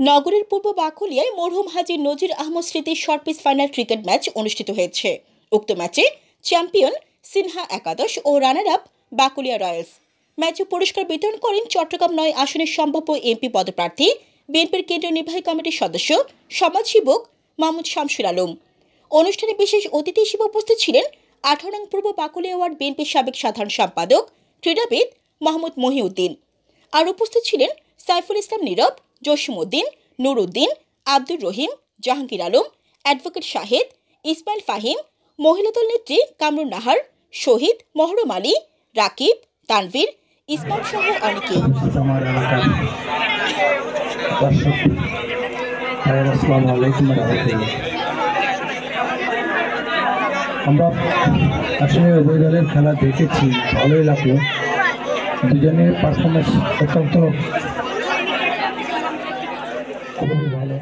নগরের পূর্ব বাকুলিয়ায় মরহুম হাজী নজির আহমদ স্মৃতি short pitch final cricket match অনুষ্ঠিত হয়েছে। উক্ত ম্যাচে চ্যাম্পিয়ন সিনহা একাদশ ও রানার আপ বাকুলিয়া রয়্যালস। ম্যাচে পুরস্কার বিতরণ করেন চট্টগ্রাম ৯ আসনের সম্ভাব্য এমপি পদপ্রার্থী বিএনপির কেন্দ্রীয় নির্বাহী কমিটির সদস্য সমাজসেবক মাহমুদ শামসুল আলম। অনুষ্ঠানে বিশেষ অতিথি হিসেবে উপস্থিত ছিলেন ১৮ নং পূর্ব বাকুলিয়া ওয়ার্ড বিএনপির সাবেক সাধারণ সম্পাদক ক্রীড়াবিদ মোহাম্মদ মহিউদ্দিন। আর উপস্থিত ছিলেন সাইফুল ইসলাম নীরব, জসিমউদ্দিন, নুরউদ্দিন, আব্দুর রহিম, জাহাঙ্গীর আলম, অ্যাডভোকেট শাহেদ, ইসমাইল ফাহিম, মহিলা দল নেত্রী কামরুন নাহার, শহীদ মহরম আলী, রাকিব, তানভীর, ইসমাম সহ অনেকে। আমরা আসলে উভয় দলের খেলা দেখেছি, ভালোই লাগলো। দুজনের পারফরমেন্স অত্যন্ত খুবই ভালো।